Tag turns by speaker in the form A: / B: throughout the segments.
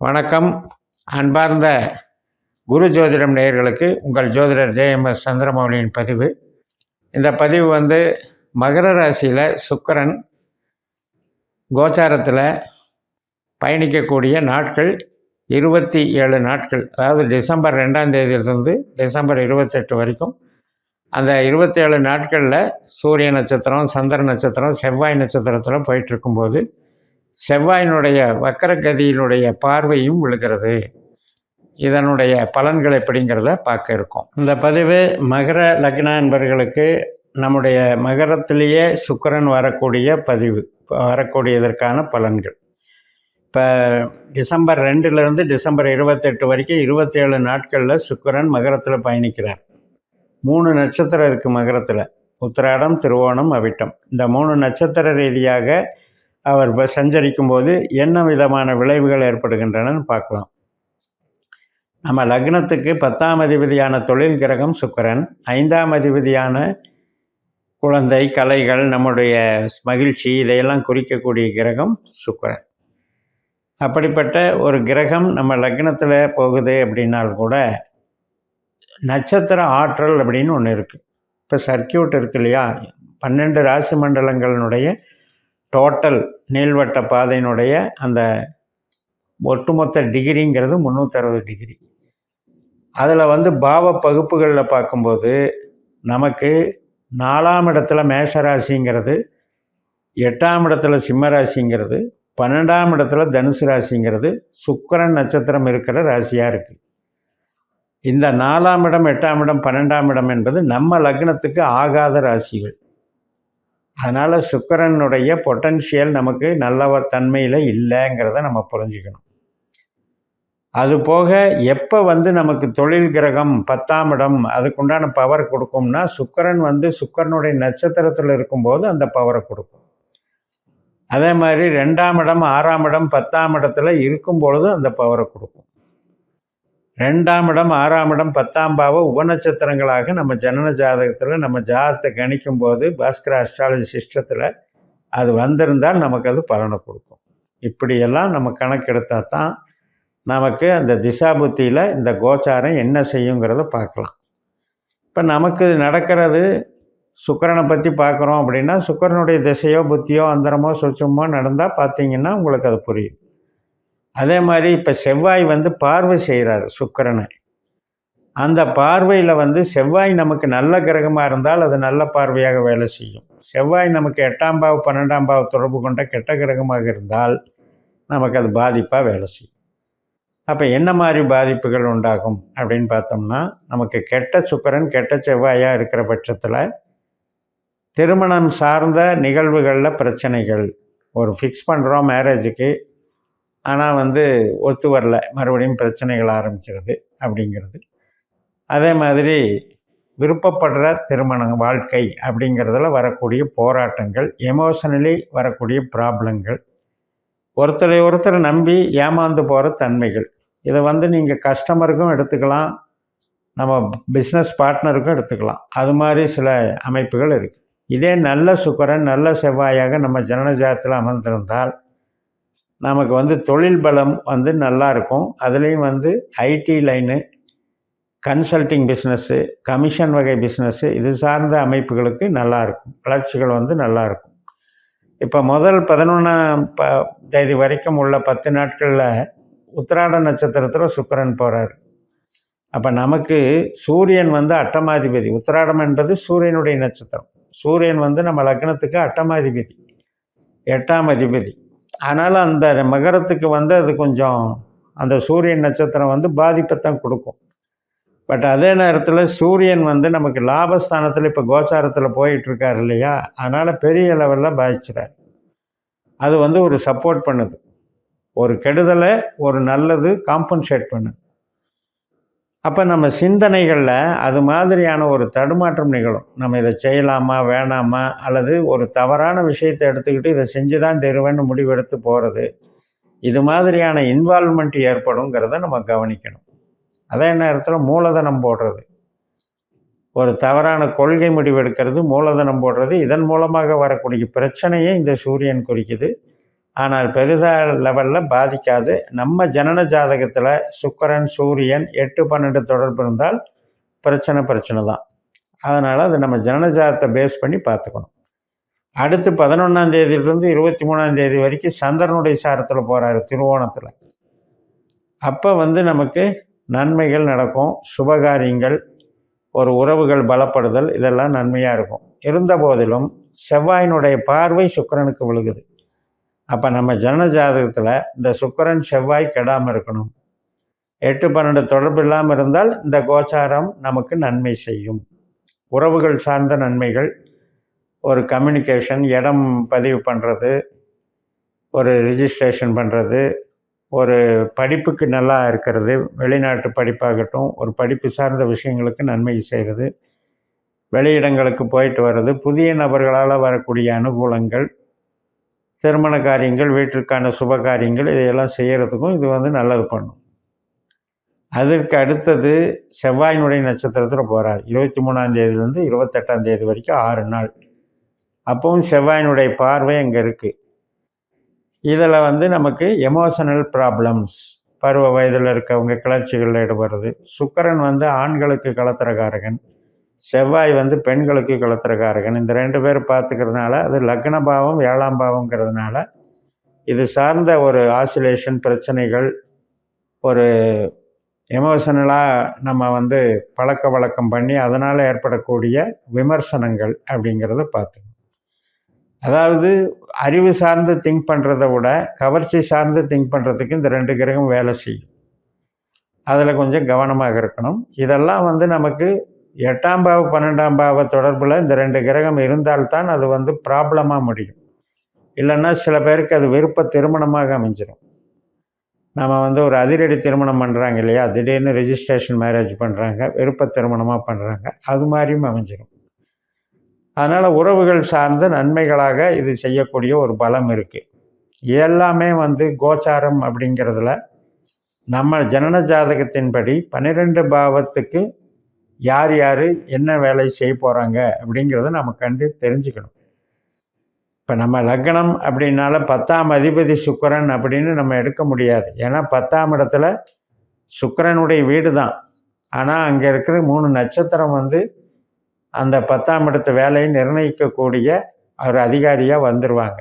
A: வணக்கம். அன்பார்ந்த குரு ஜோதிடம் நேயர்களுக்கு உங்கள் ஜோதிடர் ஜேஎம்எஸ் சந்திரமௌலியின் பதிவு. இந்த பதிவு மகர ராசியில் சுக்கிரன் கோச்சாரத்தில் பயணிக்கக்கூடிய நாட்கள் 27 நாட்கள், அதாவது டிசம்பர் 2ஆம் தேதியிலிருந்து டிசம்பர் 28 வரைக்கும். அந்த 27 நாட்களில் சூரிய நட்சத்திரம், சந்திர நட்சத்திரம், செவ்வாய் நட்சத்திரத்தில் போயிட்டுருக்கும்போது செவ்வாயினுடைய வக்கரகதியினுடைய பார்வையும் விழுகிறது. இதனுடைய பலன்கள் எப்படிங்கிறத பார்க்க இருக்கோம். இந்த பதிவு மகர லக்ன என்பவர்களுக்கு நம்முடைய மகரத்திலேயே சுக்கிரன் வரக்கூடிய பதிவு, வரக்கூடியதற்கான பலன்கள். இப்போ டிசம்பர் 2லேருந்து டிசம்பர் 28 வரைக்கும் 27 நாட்களில் சுக்கிரன் மகரத்தில் பயணிக்கிறார். 3 நட்சத்திரம் இருக்குது மகரத்தில்: உத்திராடம், திருவோணம், அவிட்டம். இந்த 3 நட்சத்திர ரீதியாக அவர் சஞ்சரிக்கும் போது என்ன விதமான விளைவுகள் ஏற்படுகின்றனன்னு பார்க்கலாம். நம்ம லக்னத்துக்கு 10ஆம் அதிபதியான தொழில் கிரகம் சுக்கிரன், 5ஆம் அதிபதியான குழந்தை, கலைகள், நம்முடைய மகிழ்ச்சி, இதையெல்லாம் குறிக்கக்கூடிய கிரகம் சுக்கிரன். அப்படிப்பட்ட ஒரு கிரகம் நம்ம லக்னத்தில் போகுது அப்படின்னால் கூட நட்சத்திர ஆற்றல் அப்படின்னு ஒன்று இருக்குது. இப்போ சர்க்கியூட் இருக்கு இல்லையா, 12 ராசி மண்டலங்களினுடைய டோட்டல் நீள்வட்ட பாதையினுடைய அந்த ஒட்டுமொத்த டிகிரிங்கிறது 360 டிகிரி. அதில் பாவ பகுப்புகளில் பார்க்கும்போது நமக்கு 4ஆம் இடத்துல மேஷராசிங்கிறது, 8ஆம் இடத்துல சிம்ம ராசிங்கிறது, 12ஆம் இடத்துல தனுசு ராசிங்கிறது சுக்கிரன் நட்சத்திரம் இருக்கிற ராசியாக இருக்குது. இந்த 4ஆம் இடம், 8ஆம் இடம், 12ஆம் இடம் என்பது நம்ம லக்னத்துக்கு ஆகாத ராசிகள். அதனால் சுக்கிரனுடைய பொட்டன்ஷியல் நமக்கு நல்ல தன்மையில் இல்லைங்கிறத நம்ம புரிஞ்சுக்கணும். அதுபோக எப்போ நமக்கு தொழில் கிரகம் 10ஆம் இடம் அதுக்குண்டான பவர் கொடுக்கும்னா சுக்கிரன் சுக்கிரனுடைய நட்சத்திரத்தில் இருக்கும்போது அந்த பவரை கொடுக்கும். அதே மாதிரி 2ஆம் இடம், 6ஆம் இடம், 10ஆம் இடத்துல இருக்கும்பொழுது அந்த பவரை கொடுக்கும். 2ஆம் இடம், 6ஆம் இடம், 10ஆம் பாவ உபநட்சத்திரங்களாக நம்ம ஜனன ஜாதகத்தில் நம்ம ஜாதகத்தை கணிக்கும் போது பாஸ்கர அஸ்ட்ராலஜி சிஸ்டத்தில் அது வந்திருந்தால் நமக்கு அது பலனை கொடுக்கும். இப்படியெல்லாம் நம்ம கணக்கெடுத்தால் தான் நமக்கு அந்த திசாபுத்தியில் இந்த கோச்சாரம் என்ன செய்யுங்கிறத பார்க்கலாம். இப்போ நமக்கு நடக்கிறது சுக்கிரனை பற்றி பார்க்குறோம் அப்படின்னா சுக்கிரனுடைய திசையோ புத்தியோ அந்தரமோ சுச்சமோ நடந்தால் பார்த்தீங்கன்னா உங்களுக்கு அது புரியும். அதே மாதிரி இப்போ செவ்வாய் பார்வை செய்கிறார் சுக்கிரனை. அந்த பார்வையில் செவ்வாய் நமக்கு நல்ல கிரகமாக இருந்தால் அது நல்ல பார்வையாக வேலை செய்யும். செவ்வாய் நமக்கு 8ஆம் பாவ 12ஆம் பாவ தொடர்பு கொண்ட கெட்ட கிரகமாக இருந்தால் நமக்கு அது பாதிப்பாக வேலை செய்யும். அப்போ என்ன மாதிரி பாதிப்புகள் உண்டாகும் அப்படின்னு பார்த்தோம்னா, நமக்கு கெட்ட சுக்கிரன் கெட்ட செவ்வாயாக இருக்கிற பட்சத்தில் திருமணம் சார்ந்த நிகழ்வுகளில் பிரச்சனைகள். ஒரு ஃபிக்ஸ் பண்ணுறோம் மேரேஜுக்கு, ஆனால் ஒத்து வரல, மறுபடியும் பிரச்சனைகள் ஆரம்பிக்கிறது அப்படிங்கிறது. அதே மாதிரி விருப்பப்படுற திருமண வாழ்க்கை அப்படிங்கிறதுல வரக்கூடிய போராட்டங்கள், எமோஷனலி வரக்கூடிய ப்ராப்ளங்கள், ஒருத்தரை நம்பி ஏமாந்து போகிற தன்மைகள். இதை நீங்கள் கஸ்டமருக்கும் எடுத்துக்கலாம், நம்ம பிஸ்னஸ் பார்ட்னருக்கும் எடுத்துக்கலாம். அது மாதிரி சில அமைப்புகள் இருக்குது. இதே நல்ல சுக்கிரன் நல்ல செவ்வாயாக நம்ம ஜனனஜாதத்தில் அமர்ந்திருந்தால் நமக்கு தொழில் பலம் நல்லா இருக்கும். அதுலேயும் IT line, consulting business, commission வகை பிஸ்னஸ்ஸு, இது சார்ந்த அமைப்புகளுக்கு நல்லாயிருக்கும். வளர்ச்சிகள் நல்லாயிருக்கும். இப்போ முதல் 11ஆம் தேதி வரைக்கும் உள்ள 10 நாட்களில் உத்திராட நட்சத்திரத்தில் சுக்கிரன் போகிறார். அப்போ நமக்கு சூரியன் அட்டமாதிபதி. உத்திராடம் என்பது சூரியனுடைய நட்சத்திரம். சூரியன் நம்ம லக்னத்துக்கு அட்டமாதிபதி, 8ஆம் அதிபதி. அதனால் அந்த மகரத்துக்கு அது கொஞ்சம் அந்த சூரியன் நட்சத்திரம் பாதிப்பைத்தான் கொடுக்கும். பட் அதே நேரத்தில் சூரியன் நமக்கு லாபஸ்தானத்தில் இப்போ கோச்சாரத்தில் போயிட்டுருக்கார் இல்லையா, அதனால் பெரிய லெவலில் பாதிச்சிடார். அது ஒரு சப்போர்ட் பண்ணுது. ஒரு கெடுதலை ஒரு நல்லது காம்பன்சேட் பண்ணுது. அப்போ நம்ம சிந்தனைகளில் அது மாதிரியான ஒரு தடுமாற்றம் நிகழும். நம்ம இதை செய்யலாமா வேணாமா, அல்லது ஒரு தவறான விஷயத்தை எடுத்துக்கிட்டு இதை செஞ்சு தான் தருவேன்னு முடிவெடுத்து போகிறது, இது மாதிரியான இன்வால்மெண்ட் ஏற்படுங்கிறத நம்ம கவனிக்கணும். அதே நேரத்தில் மூலதனம் போடுறது, ஒரு தவறான கொள்கை முடிவெடுக்கிறது, மூலதனம் போடுறது, இதன் மூலமாக வரக்கூடிய பிரச்சனையை இந்த சூரியன் குறிக்குது. ஆனால் பெரிதாக லெவலில் பாதிக்காது. நம்ம ஜனன ஜாதகத்தில் சுக்கிரன் சூரியன் 8-12 தொடர்பு இருந்தால் பிரச்சனை தான். அதனால் அது நம்ம ஜனன ஜாதகத்தை பேஸ் பண்ணி பார்த்துக்கணும். அடுத்து 11ஆம் தேதியிலிருந்து 23ஆம் தேதி வரைக்கும் சந்திரனுடைய சாரத்தில் போகிறாரு திருவோணத்தில். அப்போ நமக்கு நன்மைகள் நடக்கும், சுபகாரியங்கள், ஒரு உறவுகள் பலப்படுதல், இதெல்லாம் நன்மையாக இருக்கும். இருந்த போதிலும் செவ்வாயினுடைய பார்வை சுக்கிரனுக்கு விழுகுது. அப்போ நம்ம ஜனன ஜாதகத்தில் இந்த சுக்கிரன் செவ்வாய் கெடாமல் இருக்கணும். 8-12 தொடர்பு இல்லாமல் இருந்தால் இந்த கோச்சாரம் நமக்கு நன்மை செய்யும். உறவுகள் சார்ந்த நன்மைகள், ஒரு கம்யூனிகேஷன், இடம் பதிவு பண்ணுறது, ஒரு ரிஜிஸ்ட்ரேஷன் பண்ணுறது, ஒரு படிப்புக்கு நல்லா இருக்கிறது, வெளிநாட்டு படிப்பாகட்டும், ஒரு படிப்பு சார்ந்த விஷயங்களுக்கு நன்மை செய்கிறது, வெளியிடங்களுக்கு போயிட்டு வர்றது, புதிய நபர்களால் வரக்கூடிய அனுகூலங்கள், திருமண காரியங்கள், வீட்டிற்கான சுப காரியங்கள், இதையெல்லாம் செய்கிறதுக்கும் இது நல்லது பண்ணும். அதற்கு அடுத்தது செவ்வாயினுடைய நட்சத்திரத்தில் போகிறார். 23ஆம் தேதியிலேருந்து 28ஆம் தேதி வரைக்கும் 6 நாள். அப்பவும் செவ்வாயினுடைய பார்வை அங்கே இருக்குது. இதில் நமக்கு எமோஷனல் ப்ராப்ளம்ஸ், பருவ வயதில் இருக்கவங்க கிளர்ச்சிகளில் ஈடுபடுறது. சுக்கிரன் ஆண்களுக்கு கலத்திரகாரகன், செவ்வாய் பெண்களுக்கு கலத்திரகாரகன். இந்த 2 பேர் பார்த்துக்கிறதுனால அது லக்ன பாவம் 7ஆம் பாவங்கிறதுனால இது சார்ந்த ஒரு ஆசிலேஷன் பிரச்சனைகள், ஒரு எமோஷனலாக நம்ம பழக்க வழக்கம் பண்ணி அதனால் ஏற்படக்கூடிய விமர்சனங்கள் அப்படிங்கிறத பார்த்துக்கணும். அதாவது அறிவு சார்ந்து திங்க் பண்ணுறதை விட கவர்ச்சி சார்ந்து திங்க் பண்ணுறதுக்கு இந்த 2 கிரகம் வேலை செய்யும். அதில் கொஞ்சம் கவனமாக இருக்கணும். இதெல்லாம் நமக்கு 8ஆம் பாவ 12ஆம் பாவ தொடர்பில் இந்த 2 கிரகம் இருந்தால்தான் அது ப்ராப்ளமாக முடியும். இல்லைன்னா சில பேருக்கு அது விருப்ப திருமணமாக அமைஞ்சிடும். நம்ம ஒரு அதிரடி திருமணம் பண்ணுறாங்க இல்லையா, திடீர்னு ரிஜிஸ்ட்ரேஷன் மேரேஜ் பண்ணுறாங்க, விருப்ப திருமணமாக பண்ணுறாங்க, அது மாதிரியும் அமைஞ்சிடும். அதனால் உறவுகள் சார்ந்த நன்மைகளாக இது செய்யக்கூடிய ஒரு பலம் இருக்குது. எல்லாமே கோச்சாரம் அப்படிங்கிறதுல நம்ம ஜனன ஜாதகத்தின்படி 12 பாவத்துக்கு யார் யார் என்ன வேலை செய்ய போகிறாங்க அப்படிங்கிறத நம்ம கண்டு தெரிஞ்சுக்கணும். இப்போ நம்ம லக்னம் அப்படின்னால 10ஆம் அதிபதி சுக்கிரன் அப்படின்னு நம்ம எடுக்க முடியாது. ஏன்னா 10ஆம் இடத்துல சுக்கிரனுடைய வீடு தான். ஆனால் அங்கே இருக்கிற 3 நட்சத்திரம் அந்த 10ஆம் இடத்து வேலையை நிர்ணயிக்கக்கூடிய ஒரு அதிகாரியாக வந்துடுவாங்க.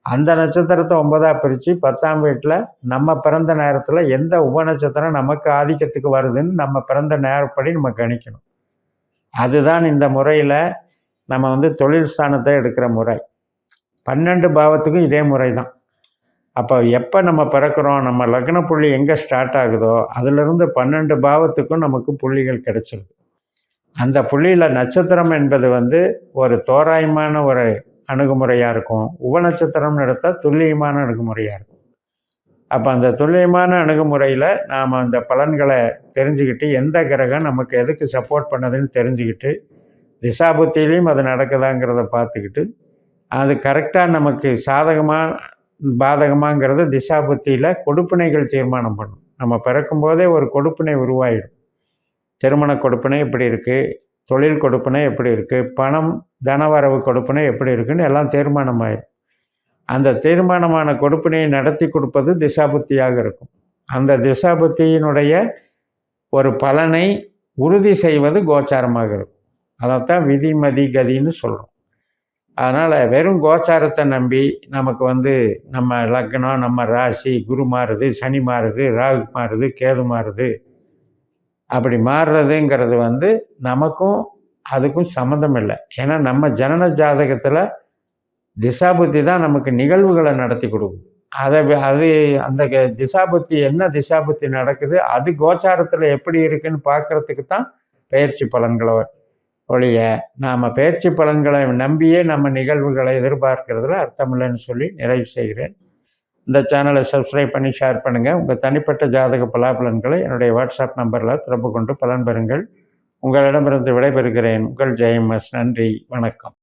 A: அந்த நட்சத்திரத்தை 9ஆக பிரித்து 10ஆம் வீட்டில் நம்ம பிறந்த நேரத்தில் எந்த உபநட்சத்திரம் நமக்கு ஆதிக்கத்துக்கு வருதுன்னு நம்ம பிறந்த நேரப்படி நம்ம கணிக்கணும். அதுதான் இந்த முறையில் நம்ம தொழில் ஸ்தானத்தை எடுக்கிற முறை. 12 பாவத்துக்கும் இதே முறை தான். அப்போ எப்போ நம்ம பிறக்கிறோம், நம்ம லக்ன புள்ளி எங்கே ஸ்டார்ட் ஆகுதோ அதிலிருந்து 12 பாவத்துக்கும் நமக்கு புள்ளிகள் கிடைச்சிருது. அந்த புள்ளியில் நட்சத்திரம் என்பது ஒரு தோராயமான ஒரு அணுகுமுறையாக இருக்கும். உபநட்சத்திரம்னு எடுத்தால் துல்லியமான அணுகுமுறையாக இருக்கும். அப்போ அந்த துல்லியமான அணுகுமுறையில் நாம் அந்த பலன்களை தெரிஞ்சுக்கிட்டு எந்த கிரகம் நமக்கு எதுக்கு சப்போர்ட் பண்ணதுன்னு தெரிஞ்சுக்கிட்டு திசாபுத்திலையும் அது நடக்குதாங்கிறத பார்த்துக்கிட்டு அது கரெக்டாக நமக்கு சாதகமாக பாதகமாங்கிறத திசாபுத்தியில் கொடுப்பினைகள் தீர்மானம் பண்ணும். நம்ம பிறக்கும்போதே ஒரு கொடுப்பினை உருவாயிடும். திருமண கொடுப்பினை எப்படி இருக்குது, தொழில் கொடுப்பினை எப்படி இருக்குது, பணம் தனவரவு கொடுப்பினை எப்படி இருக்குன்னு எல்லாம் தீர்மானம் ஆயிடும். அந்த தீர்மானமான கொடுப்பினையை நடத்தி கொடுப்பது திசாபுத்தியாக இருக்கும். அந்த திசாபுத்தியினுடைய ஒரு பலனை உறுதி செய்வது கோச்சாரமாக இருக்கும். அதைத்தான் விதிமதி கதின்னு சொல்கிறோம். அதனால் வெறும் கோச்சாரத்தை நம்பி நமக்கு நம்ம லக்னம், நம்ம ராசி, குரு மாறுது, சனி மாறுது, ராகு மாறுது, கேது மாறுது, அப்படி மாறுறதுங்கிறது நமக்கும் அதுக்கும் சம்மந்தம் இல்லை. ஏன்னா நம்ம ஜனன ஜாதகத்தில் திசாபுத்தி தான் நமக்கு நிகழ்வுகளை நடத்தி கொடுக்குது. அது அந்த திசாபுத்தி என்ன திசாபுத்தி நடக்குது, அது கோச்சாரத்தில் எப்படி இருக்குன்னு பார்க்குறதுக்கு தான் பயிற்சி பலன்களை ஒழிய நாம் பயிற்சி பலன்களை நம்பியே நம்ம நிகழ்வுகளை எதிர்பார்க்கிறதுல அர்த்தமில்லைன்னு சொல்லி நிறைவு செய்கிறேன். இந்த சேனலை சப்ஸ்கிரைப் பண்ணி ஷேர் பண்ணுங்கள். உங்கள் தனிப்பட்ட ஜாதக பலாபலன்களை என்னுடைய வாட்ஸ்அப் நம்பரில் தொடர்பு கொண்டு பலன் பெறுங்கள். உங்களிடமிருந்து விடைபெறுகிறேன். உங்கள் ஜெயம் எஸ். நன்றி, வணக்கம்.